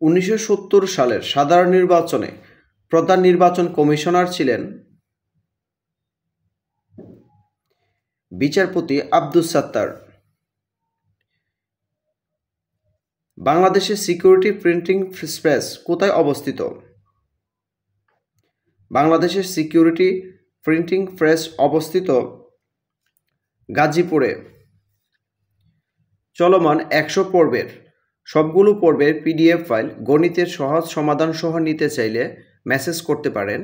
1970 সালের সাধারণ নির্বাচনে প্রধান নির্বাচন কমিশনার ছিলেন বিচারপতি আব্দুস সাত্তার। বাংলাদেশের সিকিউরিটি প্রিন্টিং প্রেস কোথায় অবস্থিত? বাংলাদেশের সিকিউরিটি প্রিন্টিং প্রেস অবস্থিত গাজীপুরে। চলমান 100 পর্বের সবগুলো পর্বের পিডিএফ ফাইল গণিতের সহজ সমাধান সহ নিতে চাইলে মেসেজ করতে পারেন।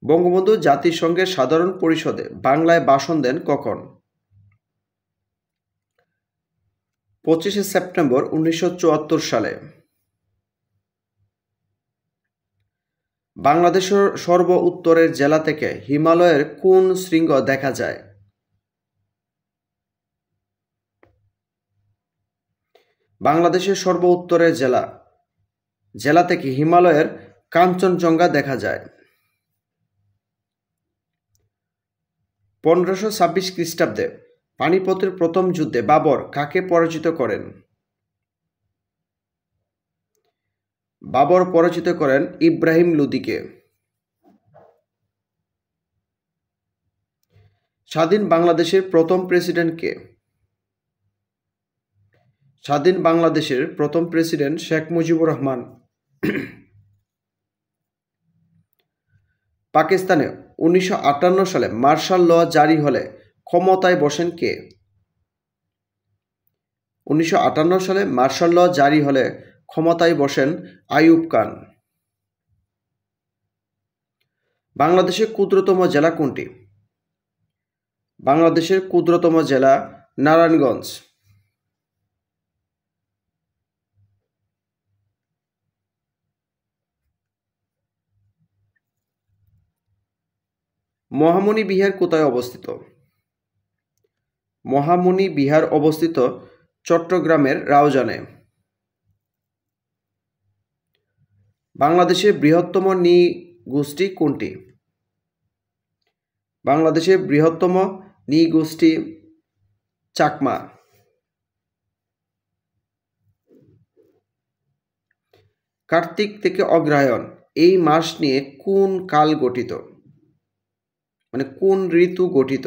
বঙ্গবন্ধু জাতিসংঘের সাধারণ পরিষদে বাংলায় ভাষণ দেন কখন? 25 সেপ্টেম্বর 1974 সালে। বাংলাদেশের সর্ব উত্তরের জেলা থেকে হিমালয়ের কোন শৃঙ্গ দেখা যায়? বাংলাদেশের সর্ব উত্তরের জেলা থেকে হিমালয়ের কাঞ্চনজঙ্ঘা দেখা যায়। 1526 খ্রিস্টাব্দে পানিপথের প্রথম যুদ্ধে বাবর কাকে পরাজিত করেন? বাবর পরাজিত করেন ইব্রাহিম লোদিকে। স্বাধীন বাংলাদেশের প্রথম প্রেসিডেন্ট কে? স্বাধীন বাংলাদেশের প্রথম প্রেসিডেন্ট শেখ মুজিবুর রহমান। পাকিস্তানে 1958 সালে মার্শাল ল জারি হলে ক্ষমতায় বসেন কে? 1958 সালে মার্শাল ল জারি হলে ক্ষমতায় বসেন আইয়ুব খান। বাংলাদেশের ক্ষুদ্রতম জেলা কোনটি? বাংলাদেশের ক্ষুদ্রতম জেলা নারায়ণগঞ্জ। মহামনি বিহার কোথায় অবস্থিত? মহামনি বিহার অবস্থিত চট্টগ্রামের রাউজানে। বাংলাদেশের বৃহত্তম নৃগোষ্ঠী কোনটি? বাংলাদেশের বৃহত্তম নৃগোষ্ঠী চাকমা। কার্তিক থেকে অগ্রহায়ণ এই মাস নিয়ে কোন কাল গঠিত, মানে কোন ঋতু গঠিত?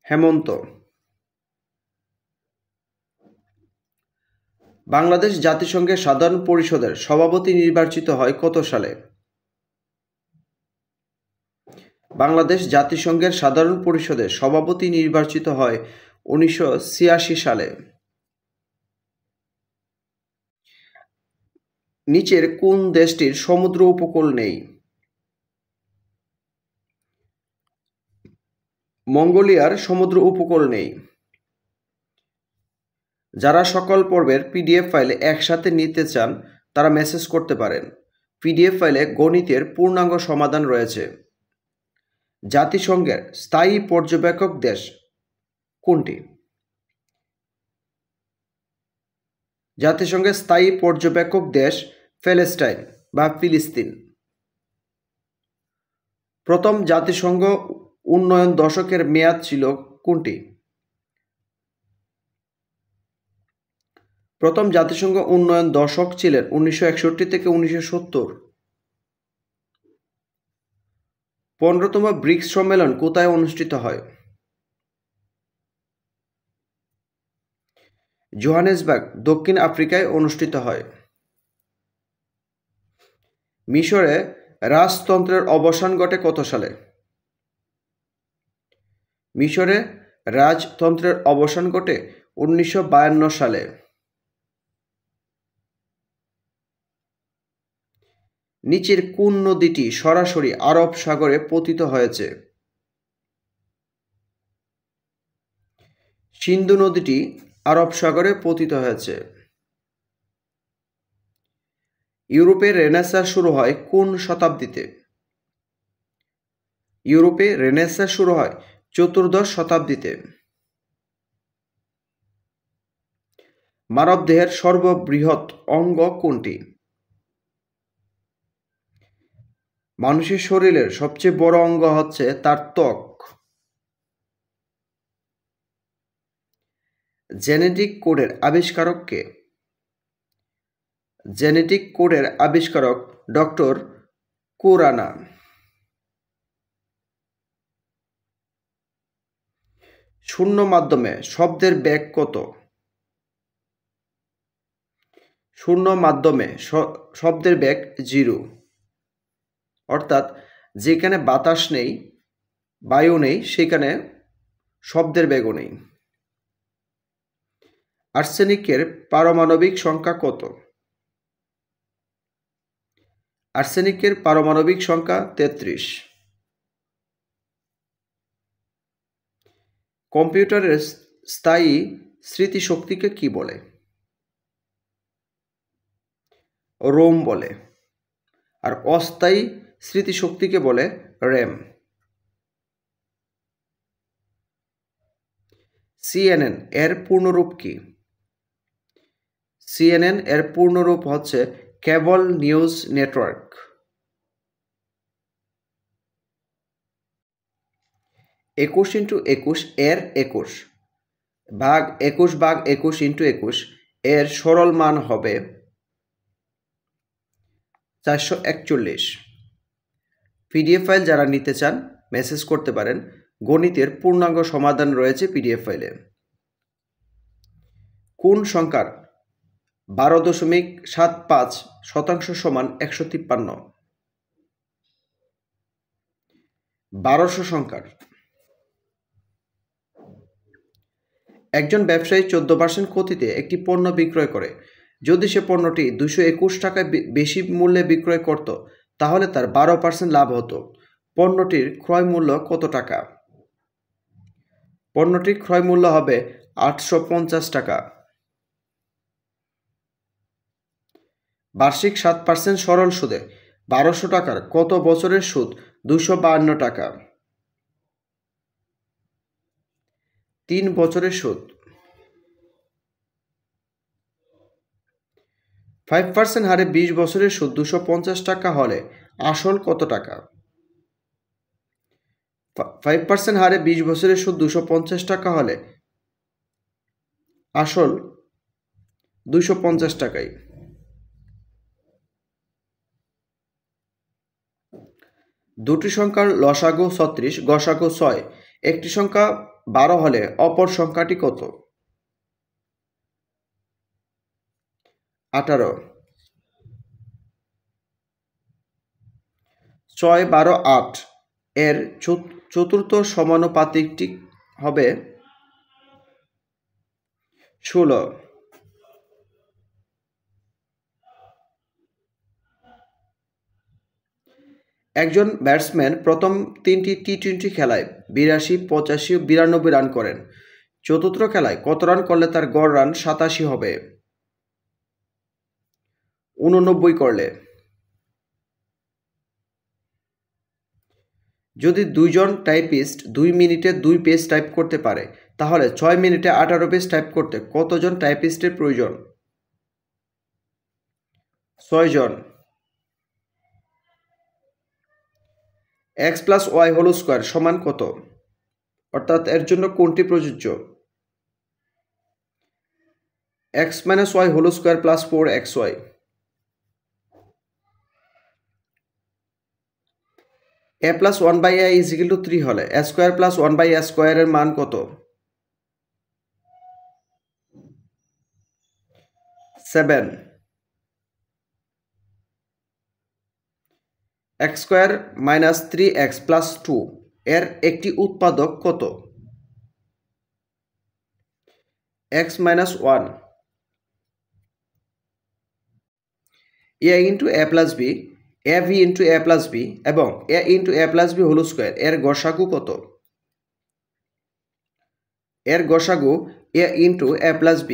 হেমন্ত। বাংলাদেশ জাতিসংঘের সাধারণ পরিষদের সভাপতি নির্বাচিত হয় কত সালে? বাংলাদেশ জাতিসংঘের সাধারণ পরিষদের সভাপতি নির্বাচিত হয় 1986 সালে। নিচের কোন দেশটির সমুদ্র উপকূল নেই? মঙ্গোলিয়ার সমুদ্র উপকূল নেই। যারা সকল পর্বের পিডিএফ ফাইলে একসাথে নিতে চান তারা মেসেজ করতে পারেন। পিডিএফ ফাইলে গণিতের পূর্ণাঙ্গ সমাধান রয়েছে। জাতিসংঘের স্থায়ী পর্যবেক্ষক দেশ কোনটি? জাতিসংঘের স্থায়ী পর্যবেক্ষক দেশ প্যালেস্টাইন বা ফিলিস্তিন। প্রথম জাতিসংঘ উন্নয়ন দশকের মেয়াদ ছিল কোনটি? প্রথম জাতিসংঘ উন্নয়ন দশক ছিলেন 1961 থেকে 1970। 15তম ব্রিক্স সম্মেলন কোথায় অনুষ্ঠিত হয়? জোহানেসবার্গ, দক্ষিণ আফ্রিকায় অনুষ্ঠিত হয়। মিশরে রাজতন্ত্রের অবসান ঘটে কত সালে? মিশরে রাজতন্ত্রের অবসান ঘটে 1952 সালে। নিচের কোন নদীটি সরাসরি আরব সাগরে পতিত হয়েছে? সিন্ধু নদীটি আরব সাগরে পতিত হয়েছে। ইউরোপে রেনেসাঁ শুরু হয় কোন শতাব্দীতে? ইউরোপে রেনেসাঁ শুরু হয় 14দশ শতাব্দীতে। মানবদেহের সর্ববৃহৎ অঙ্গ কোনটি? মানুষের শরীরের সবচেয়ে বড় অঙ্গ হচ্ছে তার ত্বক। জেনেটিক কোডের আবিষ্কারক কে? জেনেটিক কোডের আবিষ্কারক ডক্টর কুরানা। শূন্য মাধ্যমে শব্দের বেগ কত? শূন্য মাধ্যমে শব্দের বেগ 0, অর্থাৎ যেখানে বাতাস নেই, বায়ু নেই, সেখানে শব্দের বেগও নেই। আর্সেনিকের পারমাণবিক সংখ্যা কত? আর্সেনিকের পারমাণবিক সংখ্যা 33। কম্পিউটারের স্থায়ী স্মৃতিশক্তিকে কি বলে? রোম বলে। আর অস্থায়ী স্মৃতিশক্তিকে বলে র্যাম। সিএনএন এর পূর্ণরূপ কি? সিএনএন এর পূর্ণরূপ হচ্ছে কেবল নিউজ নেটওয়ার্ক। একুশ ইন্টু একুশ এর 21 ভাগ 21 ভাগ 21 ইন্টু 21 এর সরল মান হবে 441। পিডিএফ ফাইল যারা নিতে চান মেসেজ করতে পারেন। গণিতের পূর্ণাঙ্গ সমাধান রয়েছে পিডিএফ ফাইলে। কোন সংখ্যার 12.75% সমান 153? 1200 সংখ্যার। একজন ব্যবসায়ী 14% ক্ষতিতে একটি পণ্য বিক্রয় করে। যদি সে পণ্যটি 221 টাকায় বেশি মূল্যে বিক্রয় করত, তাহলে তার 12% লাভ হতো। পণ্যটির ক্রয় মূল্য কত টাকা? পণ্যটির ক্রয় মূল্য হবে 850 টাকা। বার্ষিক 7% সরল সুদে 1200 টাকার কত বছরের সুদ? 252 টাকা। 3 বছরের সুদ। 5% হারে 20 বছরের সুদ 250 টাকা হলে আসল কত টাকা? 5% হারে 20 বছরের সুদ 250 টাকা হলে আসল 250 টাকাই। দুটি সংখ্যার লসাগু 36, গসাগু 6। একটি সংখ্যা 12 হলে অপর সংখ্যাটি কত? 18। 6, 12, 8 এর চতুর্থ সমানুপাতিকটি হবে 16। একজন ব্যাটসম্যান প্রথম 3টি টি-20 খেলায় 82, 85 ও 92 রান করেন। চতুর্থ খেলায় কত রান করলে তার গড় রান 87 হবে? 89 করলে। যদি দুইজন টাইপিস্ট 2 মিনিটে 2 পেজ টাইপ করতে পারে, তাহলে 6 মিনিটে 18 পেজ টাইপ করতে কতজন টাইপিস্টের প্রয়োজন? 6 জন। x plus y whole square সমান কত? অর্থাৎ এর জন্য কোনটি প্রযোজ্য? x minus y whole square plus 4xy। a প্লাস 1/a ইজ ইকুয়াল টু 3 হলে a স্কোয়ার প্লাস 1/a স্কোয়ারের মান কত? 7। x square minus 3x plus 2 এর একটি উৎপাদক কত? x মাইনাস 1। a into a plus b, ab into a plus b এবং a into a plus b whole square এর গসাগু কত? এর গসাগু a into a plus b।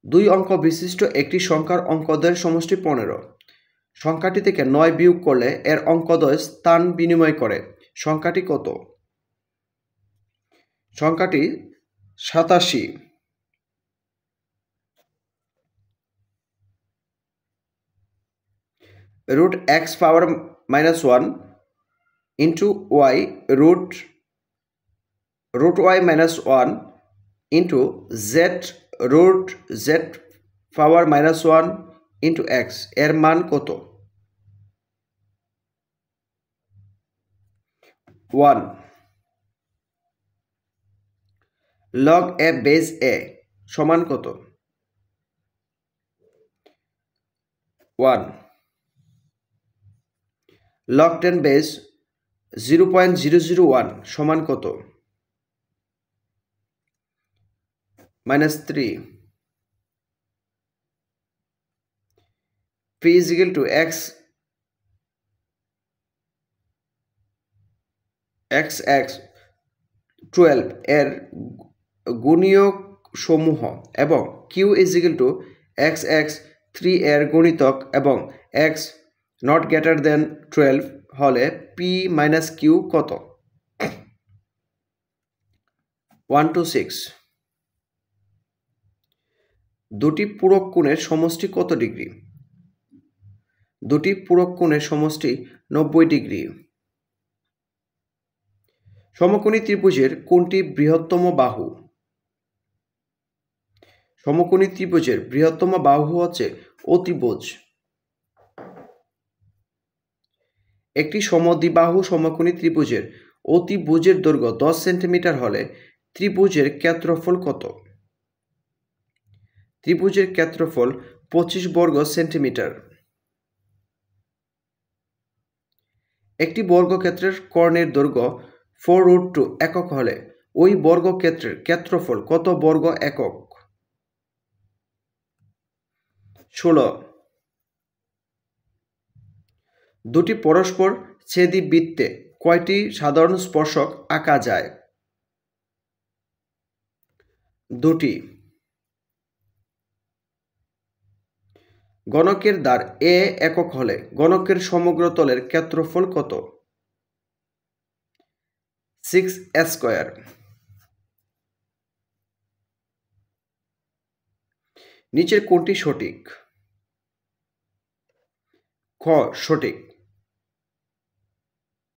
2 অঙ্ক বিশিষ্ট একটি সংখ্যার অঙ্কদ্বয়ের সমষ্টি 15। সংখ্যাটি থেকে 9 বিয়োগ করলে এর অঙ্কদ্বয় স্থান বিনিময় করে। সংখ্যাটি কত? সংখ্যাটি 87। Root x power minus 1 into y root root y minus 1 into z root z power minus 1 into x এর মান কত? 1 লগ এ বেস এ সমান কত? 1 লগ 10 বেস 0.001 সমান কত? -3 p is equal to x 12 এর গুণিয়ক সমূহ এবং q is equal to x 3 এর গুণিতক এবং x not greater than 12 হলে p minus q কত? 1 to 6 দুটি পূরক কোণের সমষ্টি কত ডিগ্রি? দুটি পূরক কোণের সমষ্টি 90 ডিগ্রি। সমকোণী ত্রিভুজের কোনটি বৃহত্তম বাহু? সমকোণী ত্রিভুজের বৃহত্তম বাহু হচ্ছে অতিভুজ। একটি সমদ্বিবাহু সমকোণী ত্রিভুজের অতিভুজের দৈর্ঘ্য 10 সেন্টিমিটার হলে ত্রিভুজের ক্ষেত্রফল কত? ত্রিভুজের ক্ষেত্রফল 25 বর্গ সেন্টিমিটার। একটি বর্গক্ষেত্রের কর্ণের দৈর্ঘ্য 4√2 একক হলে ওই বর্গক্ষেত্রের ক্ষেত্রফল কত বর্গ একক? 16 দুটি পরস্পর ছেদি বৃত্তে কয়টি সাধারণ স্পর্শক আঁকা যায়? দুটি। গণকের দ্বার এ একক হলে গণকের সমগ্র তলের ক্ষেত্রফল কত? 6 স্কয়ার। নিচের কোনটি সঠিক? খ সঠিক।